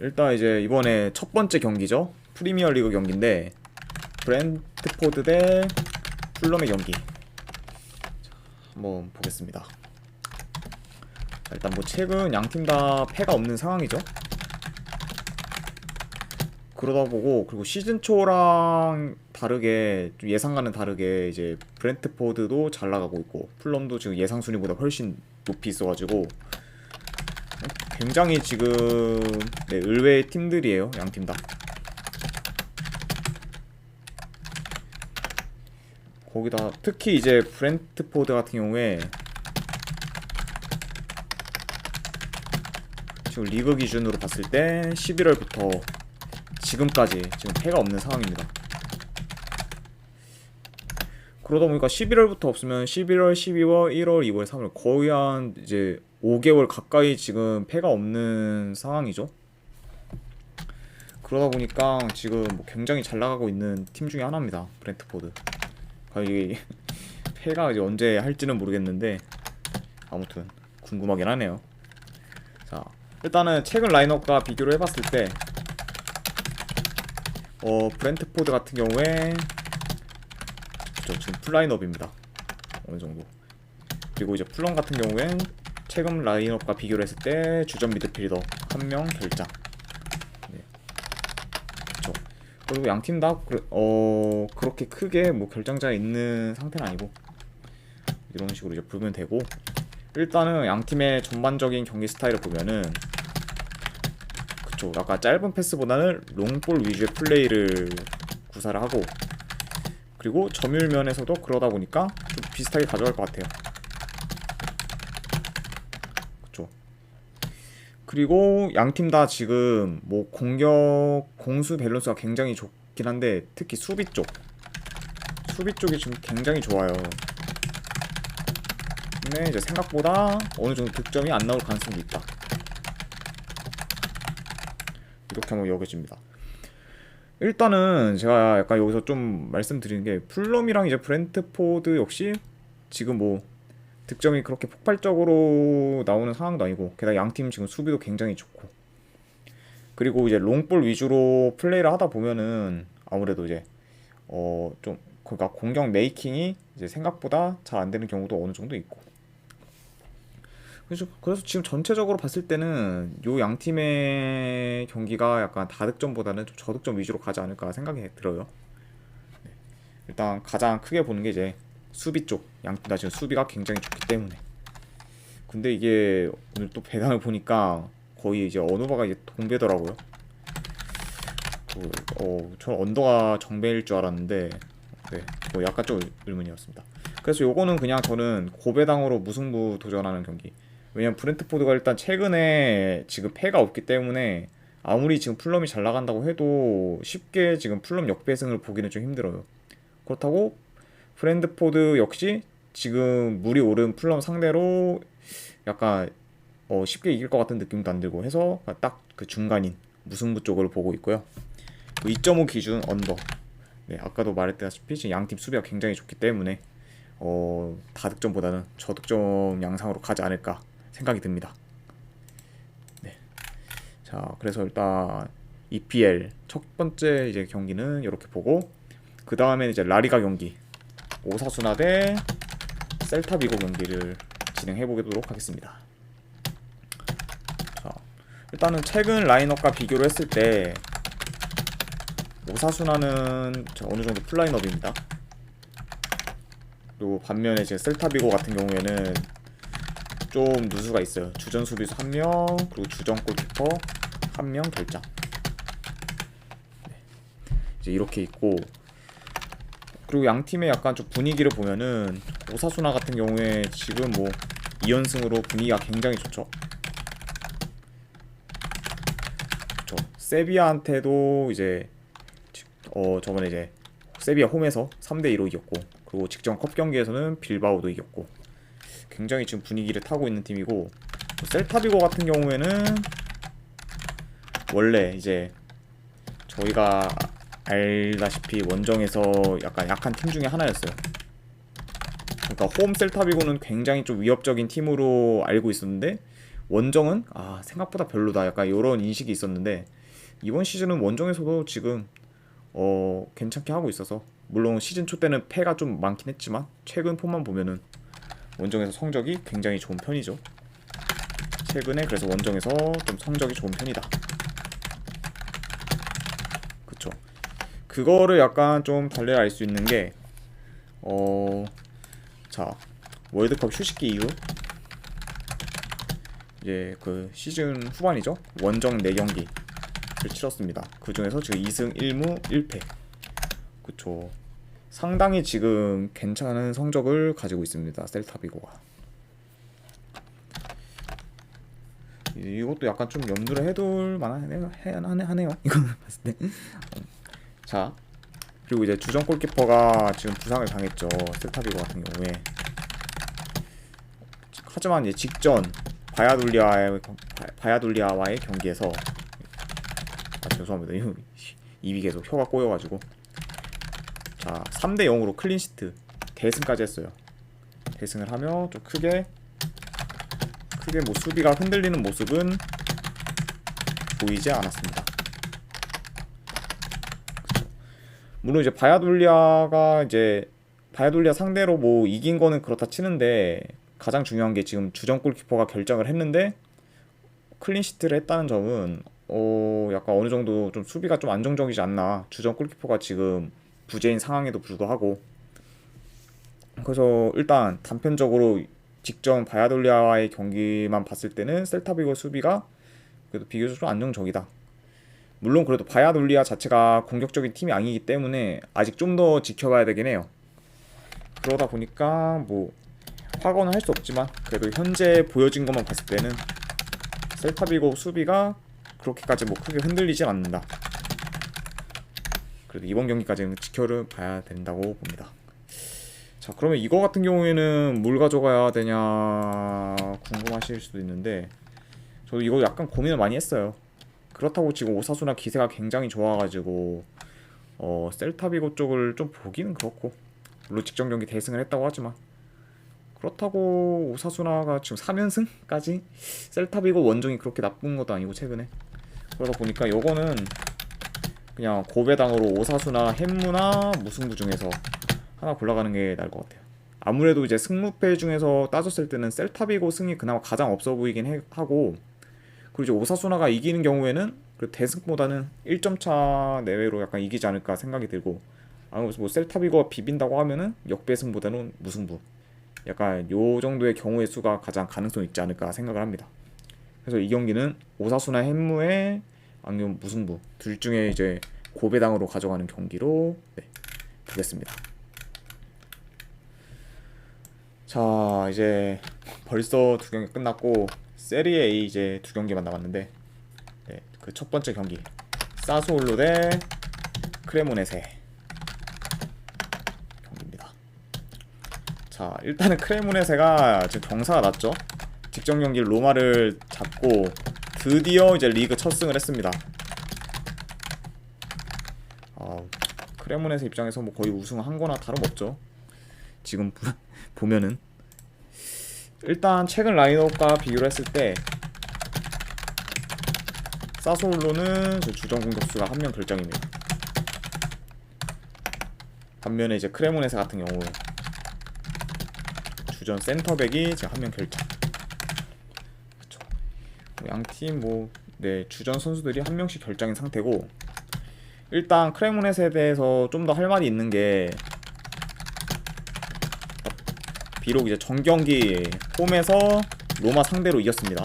일단 이제 이번에 첫 번째 경기죠. 프리미어리그 경기인데 브랜트포드 대 풀럼의 경기. 한번 보겠습니다. 일단 뭐 최근 양팀 다 패가 없는 상황이죠. 그러다 보고 그리고 시즌 초랑 다르게 좀 예상과는 다르게 이제 브랜트포드도 잘 나가고 있고 풀럼도 지금 예상 순위보다 훨씬 높이 있어가지고 굉장히 지금 의외의 팀들이에요. 양팀 다. 거기다 특히 이제 브랜트포드 같은 경우에 지금 리그 기준으로 봤을 때 11월부터 지금까지 지금 패가 없는 상황입니다. 그러다 보니까 11월부터 없으면 11월, 12월, 1월, 2월, 3월 거의 한 이제 5개월 가까이 지금 패가 없는 상황이죠. 그러다 보니까 지금 뭐 굉장히 잘 나가고 있는 팀 중에 하나입니다. 브랜트포드. 이게 패가 이제 언제 할지는 모르겠는데 아무튼 궁금하긴 하네요. 자, 일단은 최근 라인업과 비교를 해봤을 때 브랜트포드 같은 경우에 지금 풀 라인업입니다. 어느 정도. 그리고 이제 풀럼 같은 경우엔 최근 라인업과 비교를 했을 때 주전 미드필더 1명 결장. 네. 그쵸. 그리고 양팀 다 그렇게 크게 뭐 결장자가 있는 상태는 아니고 이런 식으로 이제 보면 되고, 일단은 양팀의 전반적인 경기 스타일을 보면은 그쵸, 아까 짧은 패스보다는 롱볼 위주의 플레이를 구사를 하고, 그리고 점유율 면에서도 그러다 보니까 좀 비슷하게 가져갈 것 같아요. 그쵸. 그리고 양팀 다 지금 뭐 공격 공수 밸런스가 굉장히 좋긴 한데 특히 수비 쪽이 지금 굉장히 좋아요. 근데 이제 생각보다 어느 정도 득점이 안 나올 가능성도 있다. 이렇게 한번 여겨집니다. 일단은 제가 약간 여기서 좀 말씀드리는 게 풀럼이랑 이제 브랜트포드 역시 지금 뭐 득점이 그렇게 폭발적으로 나오는 상황도 아니고, 게다가 양팀 지금 수비도 굉장히 좋고, 그리고 이제 롱볼 위주로 플레이를 하다 보면은 아무래도 이제 좀 그러니까 공격 메이킹이 이제 생각보다 잘 안 되는 경우도 어느 정도 있고, 그래서 지금 전체적으로 봤을 때는 요 양 팀의 경기가 약간 다득점보다는 좀 저득점 위주로 가지 않을까 생각이 들어요. 일단 가장 크게 보는 게 이제 수비 쪽, 양 팀 다 지금 수비가 굉장히 좋기 때문에. 근데 이게 오늘 또 배당을 보니까 거의 이제 언어바가 이제 동배더라고요. 저 언더가 정배일 줄 알았는데 약간 좀 의문이었습니다. 그래서 요거는 그냥 저는 고배당으로 무승부 도전하는 경기. 왜냐면 브랜트포드가 일단 최근에 지금 패가 없기 때문에 아무리 지금 풀럼이 잘 나간다고 해도 쉽게 지금 풀럼 역배승을 보기는 좀 힘들어요. 그렇다고 브랜트포드 역시 지금 물이 오른 풀럼 상대로 약간 쉽게 이길 것 같은 느낌도 안 들고 해서 딱 그 중간인 무승부 쪽으로 보고 있고요. 2.5 기준 언더. 네, 아까도 말했다시피 지금 양팀 수비가 굉장히 좋기 때문에 다득점보다는 저득점 양상으로 가지 않을까 생각이 듭니다. 네. 자, 그래서 일단 EPL 첫 번째 이제 경기는 이렇게 보고, 그 다음에 이제 라리가 경기 오사수나 대 셀타비고 경기를 진행해 보도록 하겠습니다. 자, 일단은 최근 라인업과 비교를 했을 때 오사수나는 어느 정도 풀 라인업입니다. 그리고 반면에 이제 셀타비고 같은 경우에는 좀 누수가 있어요. 주전 수비수 1명, 그리고 주전 골키퍼 1명 결장. 네. 이제 이렇게 있고, 그리고 양 팀의 약간 좀 분위기를 보면은 오사수나 같은 경우에 지금 뭐 2연승으로 분위기가 굉장히 좋죠. 그쵸. 세비야한테도 이제 저번에 이제 세비야 홈에서 3대2로 이겼고, 그리고 직전 컵 경기에서는 빌바오도 이겼고, 굉장히 지금 분위기를 타고 있는 팀이고, 셀타비고 같은 경우에는 원래 이제 저희가 알다시피 원정에서 약간 약한 팀 중에 하나였어요. 그러니까 홈 셀타비고는 굉장히 좀 위협적인 팀으로 알고 있었는데 원정은 생각보다 별로다 약간 이런 인식이 있었는데 이번 시즌은 원정에서도 지금 괜찮게 하고 있어서 물론 시즌 초 때는 패가 좀 많긴 했지만 최근 폼만 보면은 원정에서 성적이 굉장히 좋은 편이죠. 최근에 그래서 원정에서 좀 성적이 좋은 편이다. 그쵸. 그거를 약간 좀 달리 알 수 있는 게 자, 월드컵 휴식기 이후 이제 그 시즌 후반이죠. 원정 4경기를 치렀습니다. 그 중에서 지금 2승 1무 1패. 그쵸. 상당히 지금 괜찮은 성적을 가지고 있습니다. 셀타비고가. 이것도 약간 좀 염두를 해둘 만하네요. 이거 봤을 때. 자, 그리고 이제 주전 골키퍼가 지금 부상을 당했죠. 셀타비고 같은 경우에. 하지만 이제 직전 바야돌리아와의 경기에서 죄송합니다. 입이 계속 혀가 꼬여가지고 자 3대 0으로 클린시트 대승까지 했어요. 대승을 하며 좀 크게 뭐 수비가 흔들리는 모습은 보이지 않았습니다. 물론 이제 바야돌리아 상대로 뭐 이긴 거는 그렇다 치는데 가장 중요한 게 지금 주전 골키퍼가 결정을 했는데 클린시트를 했다는 점은 약간 어느 정도 좀 수비가 좀 안정적이지 않나. 주전 골키퍼가 지금 부재인 상황에도 불구하고. 그래서 일단 단편적으로 직전 바야돌리아와의 경기만 봤을 때는 셀타비고 수비가 그래도 비교적 좀 안정적이다. 물론 그래도 바야돌리아 자체가 공격적인 팀이 아니기 때문에 아직 좀 더 지켜봐야 되긴 해요. 그러다 보니까 뭐 확언은 할 수 없지만 그래도 현재 보여진 것만 봤을 때는 셀타비고 수비가 그렇게까지 뭐 크게 흔들리진 않는다. 그래도 이번 경기까지는 지켜를 봐야 된다고 봅니다. 자, 그러면 이거 같은 경우에는 뭘 가져가야 되냐 궁금하실 수도 있는데 저도 이거 약간 고민을 많이 했어요. 그렇다고 지금 오사수나 기세가 굉장히 좋아가지고 셀타비고 쪽을 좀 보기는 그렇고 물론 직전 경기 대승을 했다고 하지만 그렇다고 오사수나가 지금 3연승까지 셀타비고 원정이 그렇게 나쁜 것도 아니고 최근에 그러다 보니까 요거는 그냥 고배당으로 오사수나 햄무나 무승부 중에서 하나 골라가는 게 나을 것 같아요. 아무래도 이제 승무패 중에서 따졌을 때는 셀타비고 승이 그나마 가장 없어 보이긴 하고 그리고 이제 오사수나가 이기는 경우에는 그 대승보다는 1점 차 내외로 약간 이기지 않을까 생각이 들고 아무래도 뭐 셀타비고가 비빈다고 하면은 역배승보다는 무승부 약간 요 정도의 경우의 수가 가장 가능성이 있지 않을까 생각을 합니다. 그래서 이 경기는 오사수나 햄무의 아니면 무승부 둘 중에 이제 고배당으로 가져가는 경기로 보겠습니다. 자, 이제 벌써 2경기 끝났고 세리에 A 이제 2경기만 남았는데 그 첫 번째 경기 사소올로 대 크레모네세 경기입니다. 자, 일단은 크레모네세가 지금 경사가 났죠. 직전 경기 로마를 잡고 드디어 이제 리그 첫 승을 했습니다. 크레모네세 입장에서 뭐 거의 우승한 거나 다름없죠. 지금 보면은 일단 최근 라인업과 비교를 했을 때 사소올로는 주전 공격수가 1명 결정입니다. 반면에 이제 크레모네세 같은 경우 주전 센터백이 지금 1명 결정. 그쵸. 양팀 주전 선수들이 1명씩 결정인 상태고 일단 크레모네세에 대해서 좀 더 할 말이 있는 게 비록 이제 전경기 홈에서 로마 상대로 이겼습니다.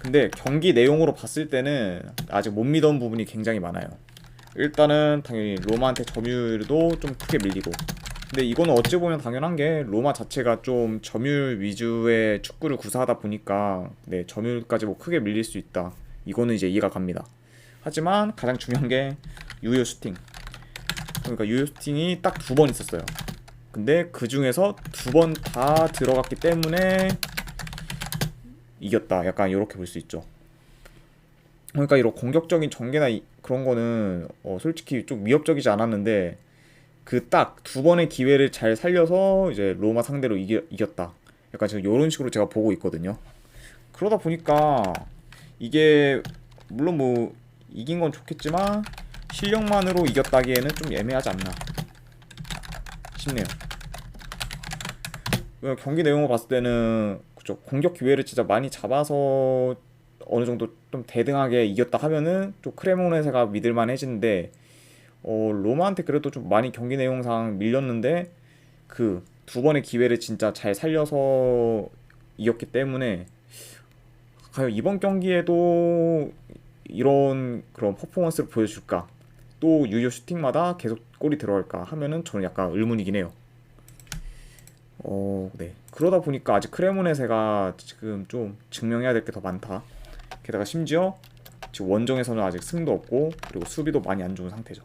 근데 경기 내용으로 봤을 때는 아직 못 믿은 부분이 굉장히 많아요. 일단은 당연히 로마한테 점유율도 좀 크게 밀리고 근데 이거는 어찌 보면 당연한 게 로마 자체가 좀 점유율 위주의 축구를 구사하다 보니까 점유율까지 뭐 크게 밀릴 수 있다. 이거는 이제 이해가 갑니다. 하지만 가장 중요한 게 유효 슈팅. 그러니까 유효 슈팅이 딱 2번 있었어요. 근데 그 중에서 2번 다 들어갔기 때문에 이겼다. 약간 이렇게 볼 수 있죠. 그러니까 이런 공격적인 전개나 그런 거는 솔직히 좀 위협적이지 않았는데 그 딱 2번의 기회를 잘 살려서 이제 로마 상대로 이겼다. 약간 지금 이런 식으로 제가 보고 있거든요. 그러다 보니까 이게 물론 뭐 이긴 건 좋겠지만 실력만으로 이겼다기에는 좀 애매하지 않나 싶네요. 경기 내용을 봤을 때는 그쵸, 공격 기회를 진짜 많이 잡아서 어느 정도 좀 대등하게 이겼다 하면은 좀 크레모네세가 믿을만해지는데 로마한테 그래도 좀 많이 경기 내용상 밀렸는데 그 두 번의 기회를 진짜 잘 살려서 이겼기 때문에 과연 이번 경기에도 이런 그런 퍼포먼스를 보여줄까? 또 유효 슈팅마다 계속 골이 들어갈까 하면은 저는 약간 의문이긴 해요. 네. 그러다 보니까 아직 크레모네세가 지금 좀 증명해야 될 게 더 많다. 게다가 심지어 지금 원정에서는 아직 승도 없고 그리고 수비도 많이 안 좋은 상태죠.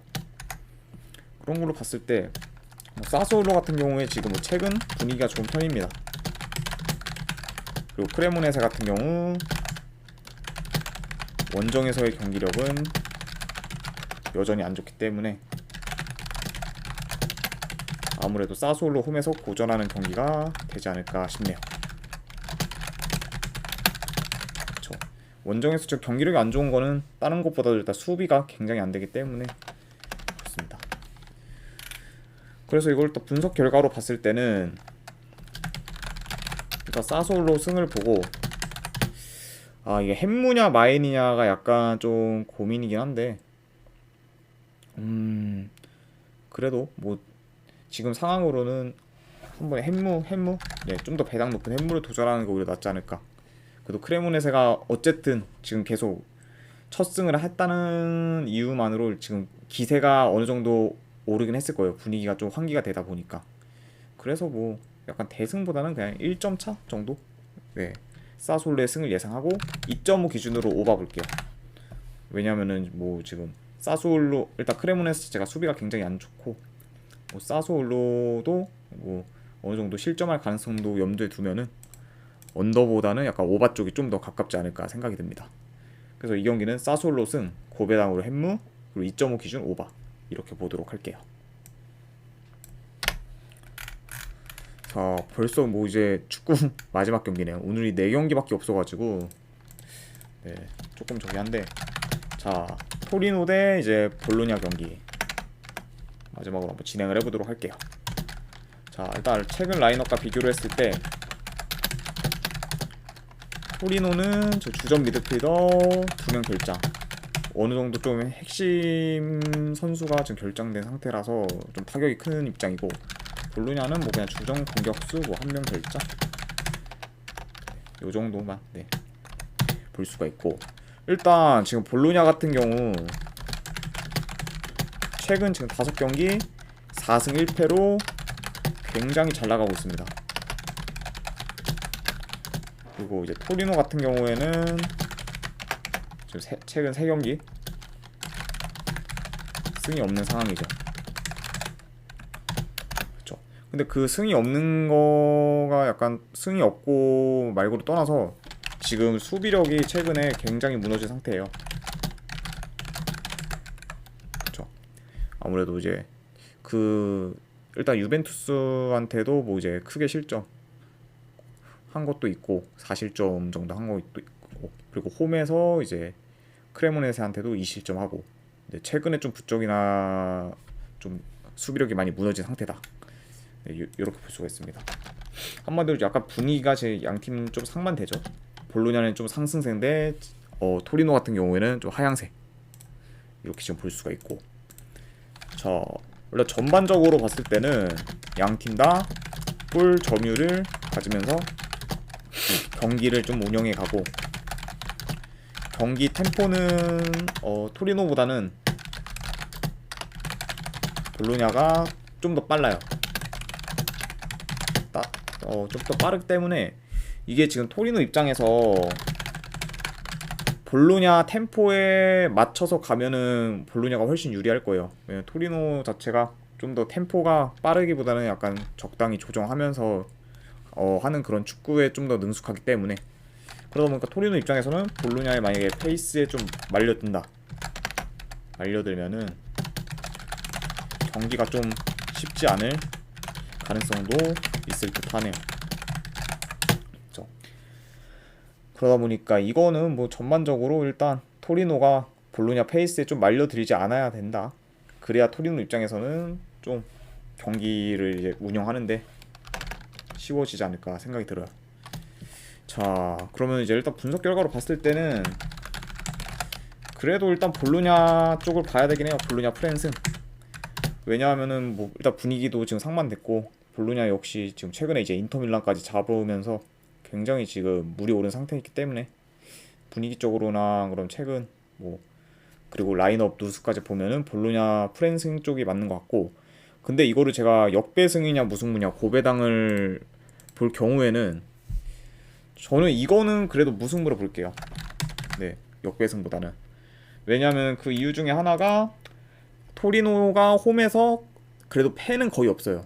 그런 걸로 봤을 때 뭐 사스올로 같은 경우에 지금 뭐 최근 분위기가 좋은 편입니다. 그리고 크레모네세 같은 경우 원정에서의 경기력은 여전히 안 좋기 때문에 아무래도 사스올로 홈에서 고전하는 경기가 되지 않을까 싶네요. 그쵸. 원정에서 저 경기력이 안 좋은 거는 다른 것보다도 일단 수비가 굉장히 안 되기 때문에 그렇습니다. 그래서 이걸 또 분석 결과로 봤을 때는 일단 사스올로 승을 보고 이게 햄무냐 마인이냐가 약간 좀 고민이긴 한데 그래도 뭐 지금 상황으로는 한 번에 햄무 네, 좀 더 배당 높은 햄무를 도전하는 게 오히려 낫지 않을까. 그래도 크레모네세가 어쨌든 지금 계속 첫 승을 했다는 이유만으로 지금 기세가 어느 정도 오르긴 했을 거예요. 분위기가 좀 환기가 되다 보니까. 그래서 뭐 약간 대승보다는 그냥 1점 차 정도? 네. 사솔레의 승을 예상하고 2.5 기준으로 오바 볼게요. 왜냐면은 뭐 지금 사솔로 일단 크레모네스 자체가 수비가 굉장히 안 좋고 뭐 사솔로도 뭐 어느 정도 실점할 가능성도 염두에 두면은 언더보다는 약간 오바 쪽이 좀 더 가깝지 않을까 생각이 듭니다. 그래서 이 경기는 사솔로 승, 고배당으로 햄무, 그리고 2.5 기준 오바 이렇게 보도록 할게요. 자, 벌써 뭐 이제 축구 마지막 경기네요. 오늘이 4경기밖에 없어가지고 네, 조금 저기 한데 자, 토리노 대 이제 볼로냐 경기 마지막으로 한번 진행을 해보도록 할게요. 자, 일단 최근 라인업과 비교를 했을 때 토리노는 저 주전 미드필더 2명 결장 어느 정도 좀 핵심 선수가 지금 결장된 상태라서 좀 타격이 큰 입장이고 볼로냐는 뭐 그냥 주전 공격수 뭐 1명 결장 요 정도만 네, 볼 수가 있고 일단 지금 볼로냐 같은 경우 최근 지금 5경기 4승 1패로 굉장히 잘 나가고 있습니다. 그리고 이제 토리노 같은 경우에는 지금 최근 3경기 승이 없는 상황이죠. 그렇죠. 근데 그 승이 없는 거가 약간 승이 없고 말고를 떠나서 지금 수비력이 최근에 굉장히 무너진 상태예요. 그렇죠. 아무래도 이제 그 일단 유벤투스한테도 뭐 이제 크게 실점 한 것도 있고 4실점 정도 한 것도 있고 그리고 홈에서 이제 크레모네세한테도 2실점하고 최근에 좀 부쩍이나 좀 수비력이 많이 무너진 상태다. 네, 이렇게 볼 수가 있습니다. 한마디로 약간 분위기가 제 양팀 좀 상반되죠. 볼로냐는 좀 상승세인데 토리노 같은 경우에는 좀 하향세 이렇게 지금 볼 수가 있고 자 원래 전반적으로 봤을 때는 양팀 다 골 점유율을 가지면서 경기를 좀 운영해 가고 경기 템포는 토리노보다는 볼로냐가 좀 더 빨라요. 좀 더 빠르기 때문에 이게 지금 토리노 입장에서 볼로냐 템포에 맞춰서 가면은 볼로냐가 훨씬 유리할 거예요. 왜냐면 토리노 자체가 좀 더 템포가 빠르기보다는 약간 적당히 조정하면서 하는 그런 축구에 좀 더 능숙하기 때문에 그러다 보니까 토리노 입장에서는 볼로냐의 만약에 페이스에 좀 말려들면은 경기가 좀 쉽지 않을 가능성도 있을 듯 하네요. 그러다 보니까 이거는 뭐 전반적으로 일단 토리노가 볼로냐 페이스에 좀 말려들이지 않아야 된다. 그래야 토리노 입장에서는 좀 경기를 이제 운영하는데 쉬워지지 않을까 생각이 들어요. 자, 그러면 이제 일단 분석 결과로 봤을 때는 그래도 일단 볼로냐 쪽을 봐야 되긴 해요. 볼로냐 프랜스. 왜냐하면은 뭐 일단 분위기도 지금 상반됐고 볼로냐 역시 지금 최근에 이제 인터밀란까지 잡으면서 굉장히 지금 물이 오른 상태이기 때문에 분위기적으로나 그럼 최근 뭐 그리고 라인업 누수까지 보면은 볼로냐 프랜승 쪽이 맞는 것 같고, 근데 이거를 제가 역배승이냐 무승부냐 고배당을 볼 경우에는 저는 이거는 그래도 무승부로 볼게요. 네, 역배승보다는. 왜냐면 그 이유 중에 하나가 토리노가 홈에서 그래도 패는 거의 없어요.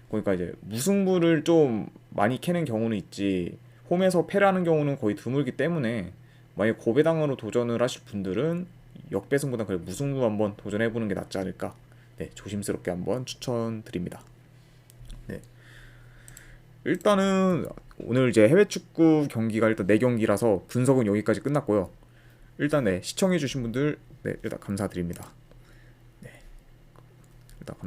그러니까 이제 무승부를 좀 많이 캐는 경우는 있지 홈에서 패를 하는 경우는 거의 드물기 때문에 만약 고배당으로 도전을 하실 분들은 역배승보다 그래 무승부 한번 도전해보는 게 낫지 않을까. 네, 조심스럽게 한번 추천드립니다. 네, 일단은 오늘 이제 해외 축구 경기가 일단 4경기라서 분석은 여기까지 끝났고요. 일단 네, 시청해주신 분들 네, 일단 감사드립니다. 네, 일단 감사.